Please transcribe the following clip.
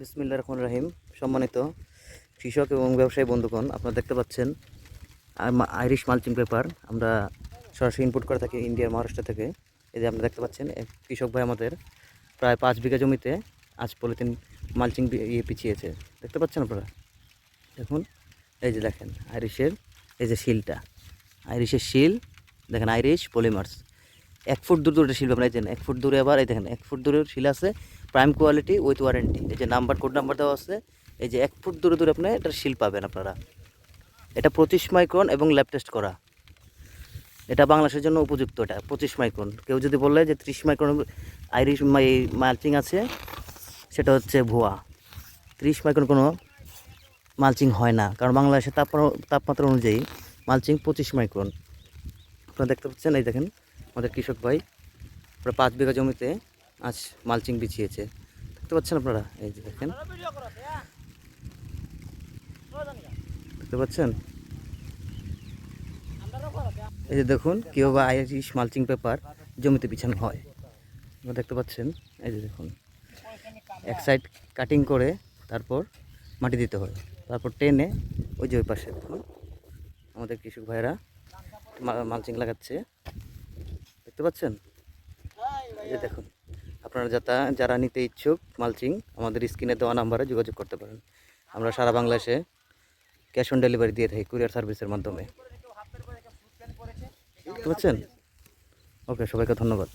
বিসমিল্লাহির রহমানির রহিম। সম্মানিত কৃষক এবং ব্যবসায়ী বন্ধুগণ, আপনারা দেখতে পাচ্ছেন আইরিশ মালচিং পেপার আমরা সরাসরি ইম্পোর্ট করে থাকি ইন্ডিয়ার মহারাষ্ট্র থেকে। এই যে আপনারা দেখতে পাচ্ছেন এক কৃষক ভাই আমাদের প্রায় 5 বিঘা জমিতে আজ পলিথিন মালচিং পিছিয়েছে। দেখতে পাচ্ছেন আপনারা, দেখুন এই যে দেখেন আইরিশের এই যে শিলটা, আইরিশের শিল দেখেন, আইরিশ পলিমার্স 1 ফুট দূরে শিল আপনারা এই যে 1 ফুট দূরে, আবার এই দেখেন 1 ফুট দূরের শিল আছে, প্রাইম কোয়ালিটি উইথ ওয়ারেন্টি। এই যে কোড নাম্বার দেওয়া আছে, এই যে 1 ফুট দূরে আপনি এটার শিল পাবেন আপনারা। এটা 25 মাইক্রন এবং ল্যাব টেস্ট করা, এটা বাংলাদেশের জন্য উপযুক্ত। এটা 25 মাইক্রন। কেউ যদি বলে যে 30 মাইক্রন আইরিশ মালচিং আছে, সেটা হচ্ছে ভুয়া। 30 মাইক্রন কোনো মালচিং হয় না, কারণ বাংলাদেশের তাপমাত্রা অনুযায়ী মালচিং 25 মাইক্রন। আপনারা দেখতে পাচ্ছেন, এই দেখেন আমাদের কৃষক ভাই প্রায় 5 বিঘা জমিতে আজ মালচিং বিছিয়েছে। দেখতে পাচ্ছেন আপনারা, এই যে দেখেন, দেখতে পাচ্ছেন, এই যে দেখুন কীভাবে আইরিশ মালচিং পেপার জমিতে বিছানো হয়। আপনারা দেখতে পাচ্ছেন, এই যে দেখুন এক সাইড কাটিং করে তারপর মাটি দিতে হয়, তারপর টেনে ওই যে ওই পাশে দেখুন আমাদের কৃষক ভাইরা মালচিং লাগাচ্ছে। দেখতে পাচ্ছেন, এই যে দেখুন, আপনারা যারা নিতে ইচ্ছুক মালচিং, আমাদের স্ক্রিনে দেওয়া নাম্বারে যোগাযোগ করতে পারেন। আমরা সারা বাংলাদেশে ক্যাশ অন ডেলিভারি দিয়ে থাকি কুরিয়ার সার্ভিসের মাধ্যমে। বুঝতে পারছেন? ওকে, সবাইকে ধন্যবাদ।